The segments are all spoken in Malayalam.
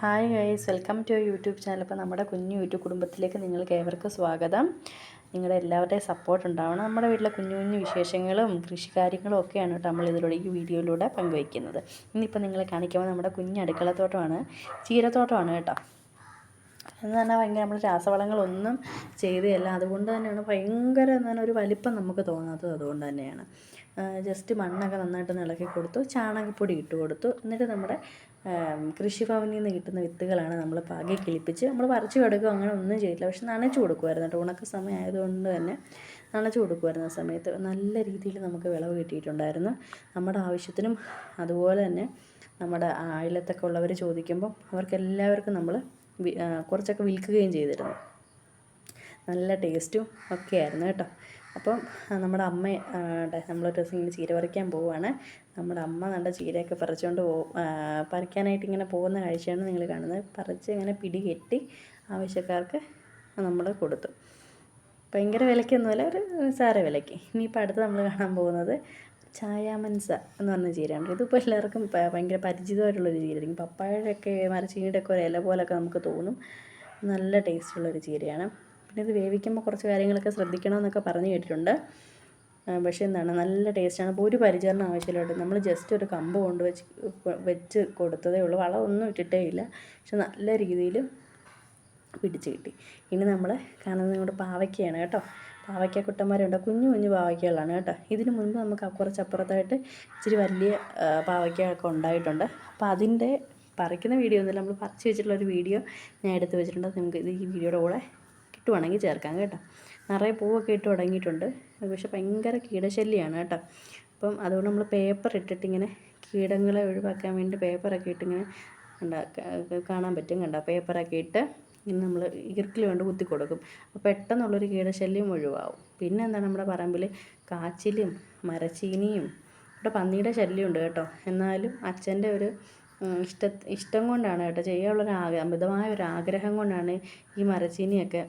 Hi guys, welcome to YouTube channel. അപ്പോൾ നമ്മുടെ കുഞ്ഞു യൂട്യൂബ് കുടുംബത്തിലേക്ക് നിങ്ങൾക്ക് ഏവർക്കും സ്വാഗതം. നിങ്ങളുടെ എല്ലാവരുടെയും സപ്പോർട്ട് ഉണ്ടാവണം. നമ്മുടെ വീട്ടിലെ കുഞ്ഞു കുഞ്ഞു വിശേഷങ്ങളും കൃഷിക്കാര്യങ്ങളും ഒക്കെയാണ് കേട്ടോ നമ്മൾ ഇതിലൂടെ ഈ വീഡിയോയിലൂടെ പങ്കുവയ്ക്കുന്നത്. ഇന്നിപ്പോൾ നിങ്ങളെ കാണിക്കുമ്പോൾ നമ്മുടെ കുഞ്ഞ് അടുക്കളത്തോട്ടമാണ്, ചീരത്തോട്ടമാണ് കേട്ടോ. എന്ന് പറഞ്ഞാൽ ഭയങ്കര നമ്മൾ രാസവളങ്ങളൊന്നും ചെയ്തതല്ല, അതുകൊണ്ട് തന്നെയാണ് ഭയങ്കര എന്താണ് ഒരു വലിപ്പം നമുക്ക് തോന്നാത്തത്. അതുകൊണ്ട് തന്നെയാണ് ജസ്റ്റ് മണ്ണൊക്കെ നന്നായിട്ട് ഇളക്കി കൊടുത്തു, ചാണകപ്പൊടി ഇട്ട് കൊടുത്തു. എന്നിട്ട് നമ്മുടെ കൃഷിഭവനിൽ നിന്ന് കിട്ടുന്ന വിത്തുകളാണ് നമ്മൾ പാകി കിളിപ്പിച്ച് നമ്മൾ പറിച്ച് കൊടുക്കുക, അങ്ങനെ ഒന്നും ചെയ്തില്ല. പക്ഷെ നനച്ച് കൊടുക്കുമായിരുന്നു കേട്ടോ. ഉണക്ക സമയം ആയതുകൊണ്ട് തന്നെ നനച്ച് കൊടുക്കുമായിരുന്നു. ആ സമയത്ത് നല്ല രീതിയിൽ നമുക്ക് വിളവ് കിട്ടിയിട്ടുണ്ടായിരുന്നു, നമ്മുടെ ആവശ്യത്തിനും. അതുപോലെ തന്നെ നമ്മുടെ അയലത്തൊക്കെ ഉള്ളവർ ചോദിക്കുമ്പം അവർക്കെല്ലാവർക്കും നമ്മൾ കുറച്ചൊക്കെ വിൽക്കുകയും ചെയ്തിരുന്നു. നല്ല ടേസ്റ്റും ഒക്കെ ആയിരുന്നു കേട്ടോ. അപ്പം നമ്മുടെ അമ്മ നമ്മൾ ഡ്രസ്സിങ്ങിന് ചീര പറിക്കാൻ പോവുകയാണ്. നമ്മുടെ അമ്മ നല്ല ചീരയൊക്കെ പറിച്ചുകൊണ്ട് പറിക്കാനായിട്ട് ഇങ്ങനെ പോകുന്ന കാഴ്ചയാണ് നിങ്ങൾ കാണുന്നത്. പറിച്ച് ഇങ്ങനെ പിടി കെട്ടി ആവശ്യക്കാർക്ക് നമ്മൾ കൊടുത്തു. ഭയങ്കര വിലയ്ക്കൊന്നുമല്ല, ഒരു സാര വിലയ്ക്ക്. ഇനിയിപ്പോൾ അടുത്ത് നമ്മൾ കാണാൻ പോകുന്നത് ചായാമൻസ എന്ന് പറഞ്ഞ ചീരയാണ്. ഇതിപ്പോൾ എല്ലാവർക്കും ഭയങ്കര പരിചിതമായിട്ടുള്ളൊരു ചീരയായിരിക്കും. പപ്പായയുടെയൊക്കെ മരച്ചീനിയുടെയൊക്കെ ഒരു ഇല പോലൊക്കെ നമുക്ക് തോന്നും. നല്ല ടേസ്റ്റുള്ളൊരു ചീരയാണ്. പിന്നെ ഇത് വേവിക്കുമ്പോൾ കുറച്ച് കാര്യങ്ങളൊക്കെ ശ്രദ്ധിക്കണമെന്നൊക്കെ പറഞ്ഞു കേട്ടിട്ടുണ്ട്. പക്ഷേ എന്താണ്, നല്ല ടേസ്റ്റാണ്. അപ്പോൾ ഒരു പരിചരണം ആവശ്യമില്ല. നമ്മൾ ജസ്റ്റ് ഒരു കമ്പ് കൊണ്ട് വെച്ച് കൊടുത്തതേ ഉള്ളൂ, വളമൊന്നും ഇട്ടിട്ടേ ഇല്ല. പക്ഷെ നല്ല രീതിയിൽ പിടിച്ച് കിട്ടി. ഇനി നമ്മൾ കാണുന്നത് ഇങ്ങോട്ട് പാവയ്ക്കയാണ് കേട്ടോ. പാവയ്ക്ക കുട്ടന്മാരുണ്ട്, കുഞ്ഞു കുഞ്ഞു പാവയ്ക്കകളാണ് കേട്ടോ. ഇതിന് മുൻപ് നമുക്ക് കുറച്ചപ്പുറത്തായിട്ട് ഇച്ചിരി വലിയ പാവയ്ക്കയൊക്കെ ഉണ്ടായിട്ടുണ്ട്. അപ്പോൾ അതിൻ്റെ പറിക്കുന്ന വീഡിയോ ഒന്നുമില്ല, നമ്മൾ പറിച്ച് വെച്ചിട്ടുള്ളൊരു വീഡിയോ ഞാൻ എടുത്ത് വെച്ചിട്ടുണ്ട്. നിങ്ങൾക്ക് ഇത് ഈ വീഡിയോയുടെ കൂടെ കിട്ടുവാണെങ്കിൽ ചേർക്കാം കേട്ടോ. നിറയെ പൂവൊക്കെ ഇട്ട് തുടങ്ങിയിട്ടുണ്ട്, പക്ഷെ ഭയങ്കര കീടശല്യമാണ് കേട്ടോ. അപ്പം അതുകൊണ്ട് നമ്മൾ പേപ്പർ ഇട്ടിട്ടിങ്ങനെ കീടങ്ങളെ ഒഴിവാക്കാൻ വേണ്ടി പേപ്പറൊക്കെ ഇട്ടിങ്ങനെ കാണാൻ പറ്റും കണ്ടോ. പേപ്പറൊക്കെ ഇട്ട് ഇങ്ങനെ നമ്മൾ ഈർക്കിൽ കൊണ്ട് കുത്തി കൊടുക്കും. അപ്പോൾ പെട്ടെന്നുള്ളൊരു കീടശല്യം ഒഴിവാകും. പിന്നെ എന്താണ്, നമ്മുടെ പറമ്പിൽ കാച്ചിലും മരച്ചീനിയും ഇവിടെ പന്നിയുടെ ശല്യമുണ്ട് കേട്ടോ. എന്നാലും അച്ഛൻ്റെ ഒരു ഇഷ്ടം കൊണ്ടാണ് കേട്ടോ, ചെയ്യാനുള്ളൊരു അമിതമായ ഒരു ആഗ്രഹം കൊണ്ടാണ് ഈ മരച്ചീനിയൊക്കെ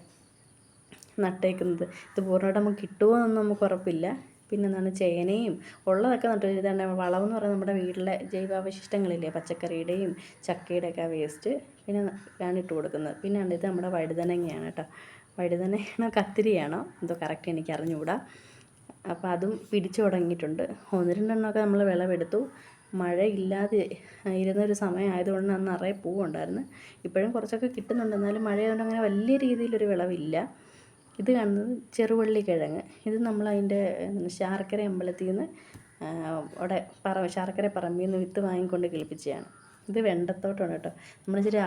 നട്ടേക്കുന്നത്. ഇത് പൂർണ്ണമായിട്ട് നമുക്ക് കിട്ടുമോ എന്നൊന്നും നമുക്ക് ഉറപ്പില്ല. പിന്നെ എന്താണ്, ചേനയും ഉള്ളതൊക്കെ നട്ടു. ഇതാണ് വളമെന്ന് പറയുന്നത് നമ്മുടെ വീട്ടിലെ ജൈവാവശിഷ്ടങ്ങളില്ലേ, പച്ചക്കറിയുടെയും ചക്കയുടെയൊക്കെ വേസ്റ്റ് പിന്നെ ആണ് ഇട്ട് കൊടുക്കുന്നത്. പിന്നെ ഇത് നമ്മുടെ വഴുതനങ്ങയാണ് കേട്ടോ. വഴുതനയാണോ കത്തിരിയാണോ എന്തോ കറക്റ്റ് എനിക്ക് അറിഞ്ഞുകൂടാ. അപ്പോൾ അതും പിടിച്ചു തുടങ്ങിയിട്ടുണ്ട്. 1-2 നമ്മൾ വിളവെടുത്തു. മഴയില്ലാതെ ഇരുന്നൊരു സമയം ആയതുകൊണ്ട് അന്ന് നിറയെ പൂവുണ്ടായിരുന്നു. ഇപ്പോഴും കുറച്ചൊക്കെ കിട്ടുന്നുണ്ട്, എന്നാലും മഴയായതുകൊണ്ട് അങ്ങനെ വലിയ രീതിയിലൊരു വിളവില്ല. ഇത് കാണുന്നത് ചെറുവള്ളിക്കിഴങ്ങ്. ഇത് നമ്മളതിൻ്റെ ശാർക്കര അമ്പലത്തിൽ നിന്ന് അവിടെ ശാർക്കര പറമ്പിൽ നിന്ന് വിത്ത് വാങ്ങിക്കൊണ്ട് കിളിപ്പിച്ചതാണ്. ഇത് വെണ്ടത്തോട്ടമാണ് കേട്ടോ. നമ്മളിച്ചിരി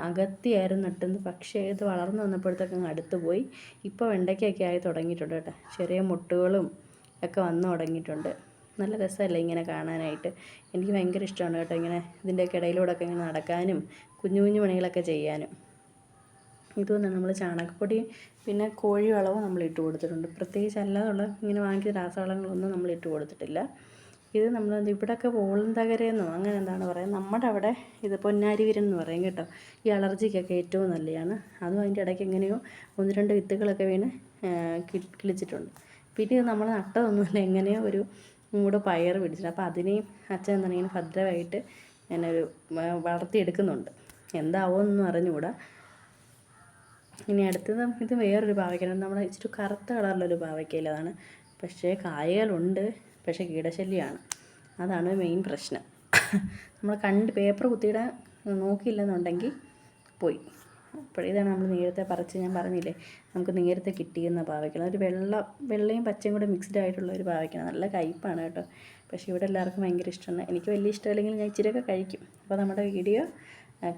അകത്തിയായിരുന്നു നട്ടുന്നത്, പക്ഷേ ഇത് വളർന്നു വന്നപ്പോഴത്തേക്കും അടുത്ത് പോയി. ഇപ്പോൾ വെണ്ടയ്ക്കൊക്കെ ആയി തുടങ്ങിയിട്ടുണ്ട് കേട്ടോ. ചെറിയ മുട്ടുകളും ഒക്കെ വന്നു തുടങ്ങിയിട്ടുണ്ട്. നല്ല രസമല്ലേ ഇങ്ങനെ കാണാനായിട്ട്. എനിക്ക് ഭയങ്കര ഇഷ്ടമാണ് കേട്ടോ, ഇങ്ങനെ ഇതിൻ്റെയൊക്കെ ഇടയിലൂടെയൊക്കെ ഇങ്ങനെ നടക്കാനും കുഞ്ഞു കുഞ്ഞു പണികളൊക്കെ ചെയ്യാനും. ഇതുകൊണ്ടാണ് നമ്മൾ ചാണകപ്പൊടി പിന്നെ കോഴി വളവും നമ്മൾ ഇട്ട് കൊടുത്തിട്ടുണ്ട്. പ്രത്യേകിച്ച് അല്ലാതുള്ള ഇങ്ങനെ വാങ്ങിച്ച രാസവളങ്ങളൊന്നും നമ്മൾ ഇട്ട് കൊടുത്തിട്ടില്ല. ഇത് നമ്മൾ ഇവിടെയൊക്കെ വോളന്തകരയെന്നോ അങ്ങനെ എന്താണ് പറയുക, നമ്മുടെ അവിടെ ഇത് പൊന്നാരിവീരൻ എന്ന് പറയും കേട്ടോ. ഈ അലർജിക്കൊക്കെ ഏറ്റവും നല്ലതാണ്. അതും അതിൻ്റെ ഇടയ്ക്ക് എങ്ങനെയോ 1-2 വിത്തുകളൊക്കെ വീണ് കിളിച്ചിട്ടുണ്ട്. പിന്നെ ഇത് നമ്മൾ നട്ടതൊന്നുമില്ല, എങ്ങനെയോ ഒരു മൂട് പയർ പിടിച്ചിട്ട്. അപ്പോൾ അതിനെയും അച്ഛൻ എന്താണ് ഇങ്ങനെ ഭദ്രമായിട്ട് ഞാനൊരു വളർത്തിയെടുക്കുന്നുണ്ട്. എന്താവുമെന്നൊന്നും അറിഞ്ഞുകൂടാ. ഇനി അടുത്തത് ഇത് വേറൊരു പാവയ്ക്കാണ്. നമ്മുടെ ഇച്ചിരി കറുത്ത കളറിലൊരു പാവയ്ക്കയില അതാണ്. പക്ഷേ കായകളുണ്ട്, പക്ഷേ കീടശല്യമാണ്, അതാണ് മെയിൻ പ്രശ്നം. നമ്മൾ പേപ്പർ കുത്തിയിടാൻ നോക്കിയില്ലെന്നുണ്ടെങ്കിൽ പോയി. അപ്പോൾ ഇതാണ് നമ്മൾ നേരത്തെ പറിച്ച് ഞാൻ പറഞ്ഞില്ലേ, നമുക്ക് നേരത്തെ കിട്ടിയെന്ന പാവയ്ക്കണം. ഒരു വെള്ളയും പച്ചയും കൂടെ മിക്സ്ഡ് ആയിട്ടുള്ള ഒരു പാവയ്ക്കണം. നല്ല കയ്പ്പാണ് കേട്ടോ, പക്ഷേ ഇവിടെ എല്ലാവർക്കും ഭയങ്കര ഇഷ്ടമാണ്. എനിക്ക് വലിയ ഇഷ്ടമല്ലെങ്കിൽ ഞാൻ ഇച്ചിരിയൊക്കെ കഴിക്കും. അപ്പോൾ നമ്മുടെ വീഡിയോ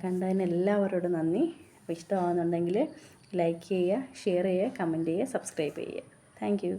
കണ്ടതിന് എല്ലാവരോടും നന്ദി. അപ്പോൾ ഇഷ്ടമാകുന്നുണ്ടെങ്കിൽ ലൈക്ക് ചെയ്യുക, ഷെയർ ചെയ്യുക, കമൻറ്റ് ചെയ്യുക, സബ്സ്ക്രൈബ് ചെയ്യുക. Thank you.